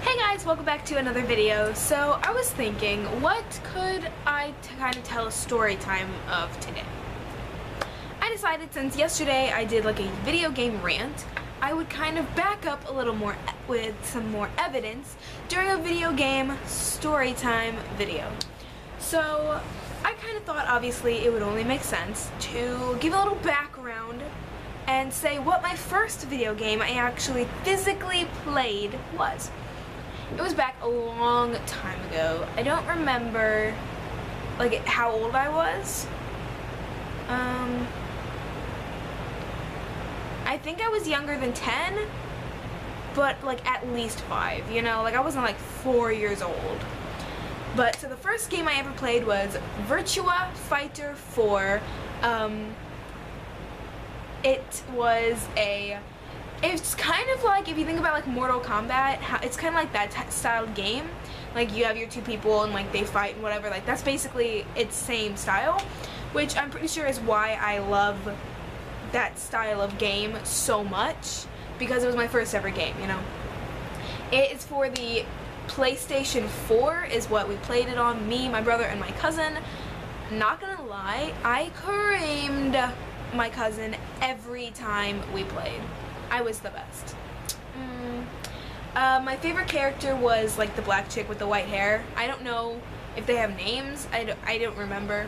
Hey guys, welcome back to another video. So I was thinking, what could I kind of tell a story time of today? I decided since yesterday I did like a video game rant, I would kind of back up a little more with some more evidence during a video game story time video. So I kind of thought obviously it would only make sense to give a little background and say what my first video game I actually physically played was. It was back a long time ago. I don't remember like how old I was. I think I was younger than 10, but like at least 5, you know, like I wasn't like 4 years old. But so the first game I ever played was Virtua Fighter 4. It's kind of like, if you think about like Mortal Kombat, it's kind of like that style of game. Like you have your two people and like they fight and whatever, like that's basically its same style, which I'm pretty sure is why I love that style of game so much, because it was my first ever game, you know. It is for the PlayStation 4 is what we played it on, me, my brother, and my cousin. Not gonna lie, I creamed my cousin every time we played. I was the best. My favorite character was like the black chick with the white hair. I don't know if they have names. I don't remember.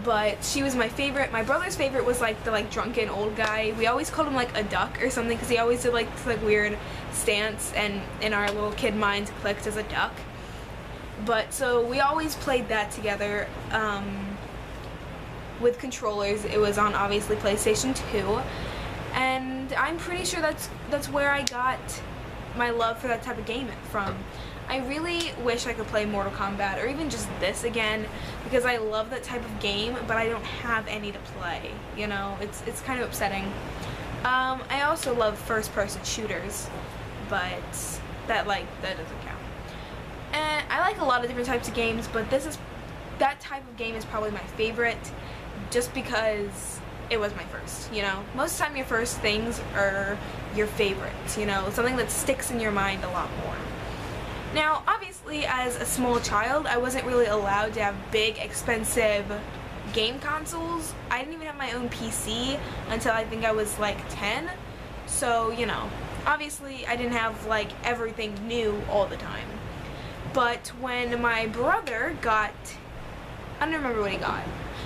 But she was my favorite. My brother's favorite was like the drunken old guy. We always called him like a duck or something because he always did like this weird stance, and in our little kid minds clicked as a duck. But so we always played that together with controllers. It was on obviously PlayStation 2. And I'm pretty sure that's where I got my love for that type of game from. I really wish I could play Mortal Kombat or even just this again, because I love that type of game, but I don't have any to play, you know. It's kind of upsetting. I also love first-person shooters, but that doesn't count. And I like a lot of different types of games, but that type of game is probably my favorite, just because it was my first, you know. Most of the time your first things are your favorites, you know, something that sticks in your mind a lot more. Now, obviously, as a small child, I wasn't really allowed to have big, expensive game consoles. I didn't even have my own PC until I think I was like 10. So, you know, obviously I didn't have like everything new all the time. But when my brother got, I don't remember what he got.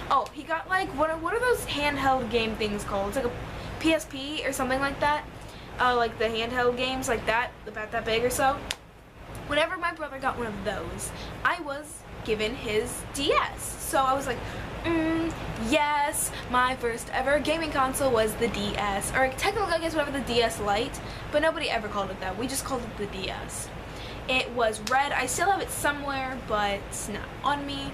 Oh, he got like, what are those handheld game things called? It's like a PSP or something like that. Like the handheld games like that, about that big or so. Whenever my brother got one of those, I was given his DS. So I was like, yes, my first ever gaming console was the DS. Or technically I guess whatever, the DS Lite, but nobody ever called it that. We just called it the DS. It was red. I still have it somewhere, but it's not on me.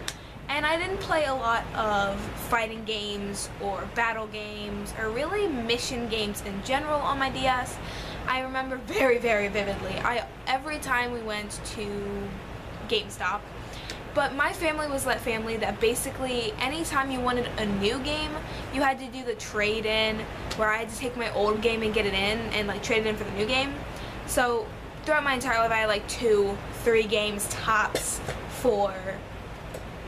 And I didn't play a lot of fighting games or battle games or really mission games in general on my DS. I remember very, very vividly, every time we went to GameStop, but my family was that family that basically anytime you wanted a new game, you had to do the trade-in, where I had to take my old game and get it in and like trade it in for the new game. So throughout my entire life I had like 2-3 games tops for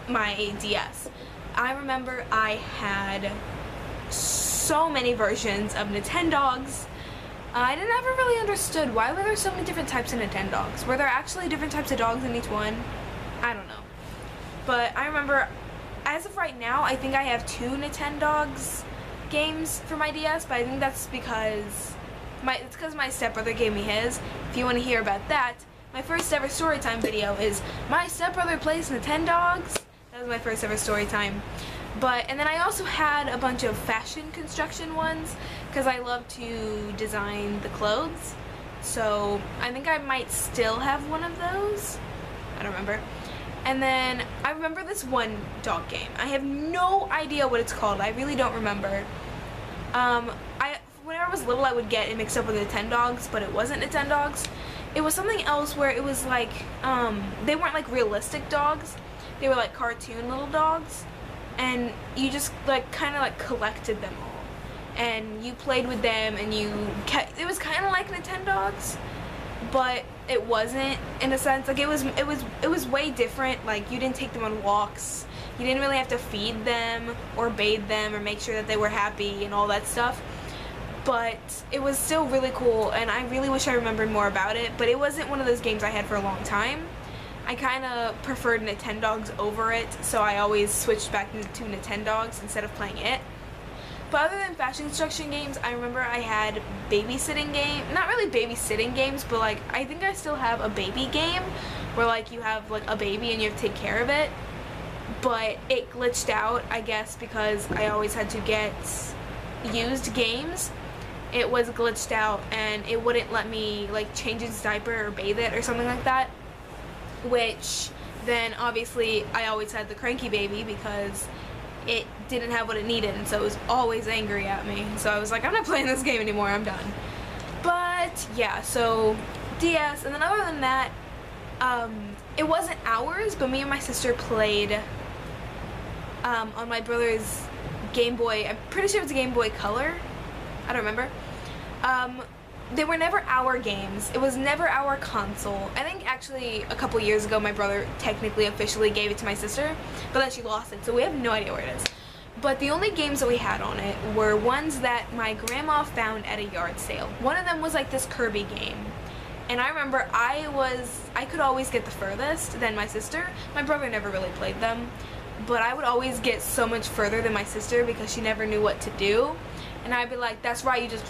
my DS. I remember I had so many versions of Nintendogs. I never really understood why were there so many different types of Nintendogs. Were there actually different types of dogs in each one? I don't know. But I remember, as of right now, I think I have 2 Nintendogs games for my DS, but I think that's because it's because my stepbrother gave me his. If you want to hear about that, my first ever storytime video is my stepbrother plays Nintendogs. That was my first ever story time. And then I also had a bunch of fashion construction ones, because I love to design the clothes. So I think I might still have one of those. I don't remember. And then I remember this one dog game. I have no idea what it's called. I really don't remember. When I was little, I would get it mixed up with Nintendogs, but it wasn't Nintendogs. It was something else where it was like, they weren't like realistic dogs. They were like cartoon little dogs, and you just like kind of like collected them all, and you played with them, and it was kind of like Nintendogs, but it wasn't, in a sense. Like, it was way different. Like, you didn't take them on walks. You didn't really have to feed them or bathe them or make sure that they were happy and all that stuff. But it was still really cool, and I really wish I remembered more about it. But it wasn't one of those games I had for a long time. I kind of preferred Nintendogs over it, so I always switched back to Nintendogs instead of playing it. But other than fashion construction games, I remember I had babysitting game, not really babysitting games, but like I think I still have a baby game where like you have like a baby and you have to take care of it. But it glitched out, I guess, because I always had to get used games. It was glitched out and it wouldn't let me like change its diaper or bathe it or something like that. Which then obviously I always had the cranky baby because it didn't have what it needed, and so it was always angry at me. So I was like, I'm not playing this game anymore, I'm done. But yeah, so DS, and then other than that, it wasn't ours, but me and my sister played on my brother's Game Boy. I'm pretty sure it was a Game Boy Color. I don't remember. They were never our games. It was never our console. I think actually a couple years ago my brother technically officially gave it to my sister, but then she lost it, so we have no idea where it is. But the only games that we had on it were ones that my grandma found at a yard sale. One of them was like this Kirby game. And I remember I could always get the furthest than my sister. My brother never really played them, but I would always get so much further than my sister because she never knew what to do. And I'd be like, that's right, you just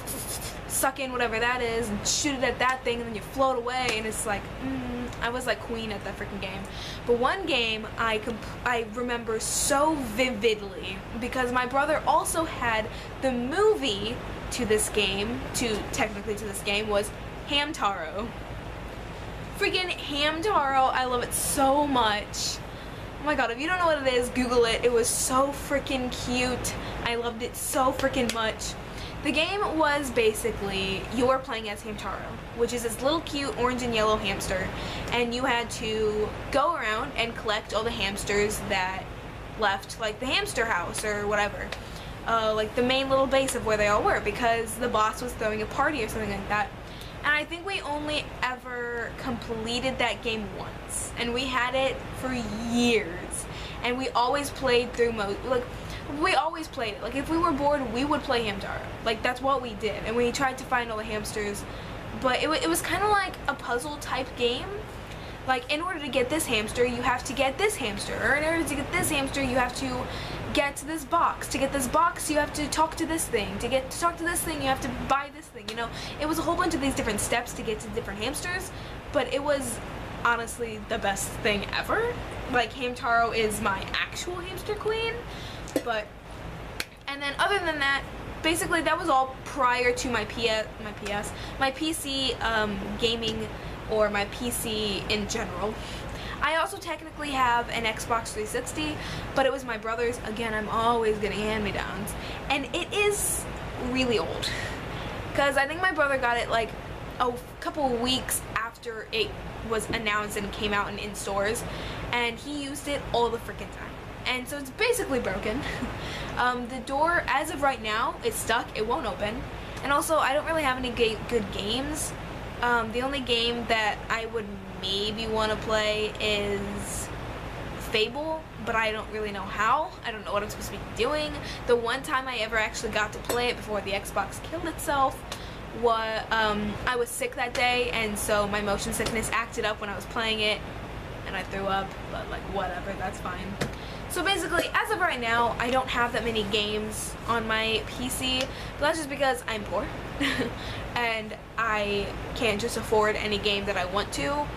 suck in whatever that is and shoot it at that thing and then you float away, and it's like, I was like queen at that freaking game. But one game I remember so vividly because my brother also had the movie to this game, technically to this game, was Hamtaro. Freaking Hamtaro, I love it so much. Oh my god, if you don't know what it is, Google it. It was so freaking cute. I loved it so freaking much. The game was basically, you were playing as Hamtaro, which is this little cute orange and yellow hamster, and you had to go around and collect all the hamsters that left, like, the hamster house or whatever. Like the main little base of where they all were, because the boss was throwing a party or something like that. And I think we only ever completed that game once, and we had it for years, and we always played through we always played it. Like, if we were bored, we would play Hamtaro. Like, that's what we did, and we tried to find all the hamsters, but it was kind of like a puzzle type game. Like, in order to get this hamster, you have to get this hamster, or in order to get this hamster, you have to get to this box. To get this box, you have to talk to this thing. To talk to this thing, you have to buy this thing, you know? It was a whole bunch of these different steps to get to different hamsters, but it was honestly the best thing ever. Like, Hamtaro is my actual hamster queen. And then other than that, basically that was all prior to my PC gaming, or my PC in general. I also technically have an Xbox 360, but it was my brother's. Again, I'm always getting hand-me-downs, and it is really old, because I think my brother got it like a couple weeks after it was announced and came out and in stores, and he used it all the freaking time. And so it's basically broken. The door, as of right now, it's stuck. It won't open. And also, I don't really have any good games. The only game that I would maybe want to play is Fable, but I don't really know how. I don't know what I'm supposed to be doing. The one time I ever actually got to play it before the Xbox killed itself was, I was sick that day, and so my motion sickness acted up when I was playing it, and I threw up, but like, whatever, that's fine. So basically, as of right now, I don't have that many games on my PC, but that's just because I'm poor, and I can't just afford any game that I want to,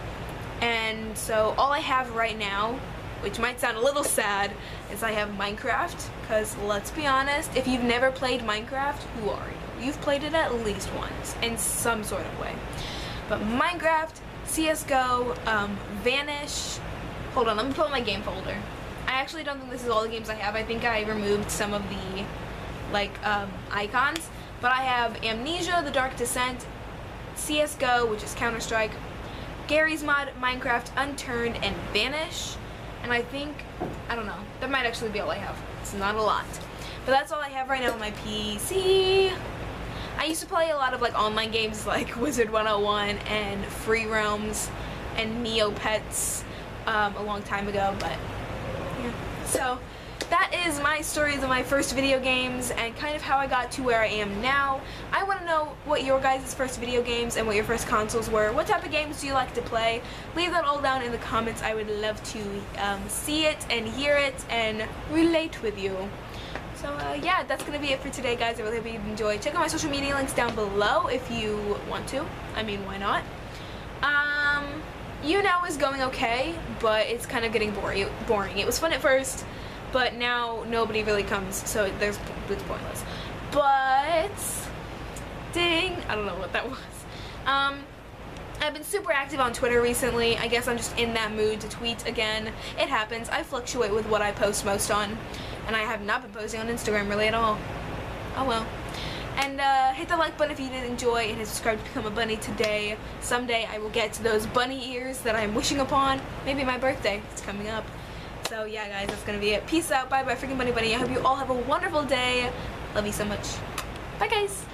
and so all I have right now, which might sound a little sad, is I have Minecraft, because let's be honest, if you've never played Minecraft, who are you? You've played it at least once, in some sort of way. But Minecraft, CSGO, Vanish, hold on, let me pull up my game folder. I actually don't think this is all the games I have. I think I removed some of the, like, icons. But I have Amnesia, The Dark Descent, CSGO, which is Counter-Strike, Gary's Mod, Minecraft, Unturned, and Vanish. And I think, I don't know, that might actually be all I have. It's not a lot. But that's all I have right now on my PC. I used to play a lot of like online games like Wizard 101 and Free Realms and Neopets a long time ago, but yeah. So that is my stories of my first video games and kind of how I got to where I am now. I want to know what your guys' first video games and what your first consoles were. What type of games do you like to play? Leave that all down in the comments. I would love to see it and hear it and relate with you. So yeah, that's going to be it for today, guys. I really hope you enjoyed. Check out my social media links down below if you want to. I mean, why not? You Now is going okay, but it's kind of getting boring. It was fun at first, but now nobody really comes, so it's pointless. But ding, I don't know what that was. I've been super active on Twitter recently. I guess I'm just in that mood to tweet again. It happens. I fluctuate with what I post most on, and I have not been posting on Instagram really at all. Oh well. And hit the like button if you did enjoy, and subscribe to become a bunny today. Someday I will get to those bunny ears that I'm wishing upon. Maybe my birthday. It's coming up. So yeah, guys, that's gonna be it. Peace out. Bye bye, freaking bunny bunny. I hope you all have a wonderful day. Love you so much. Bye, guys.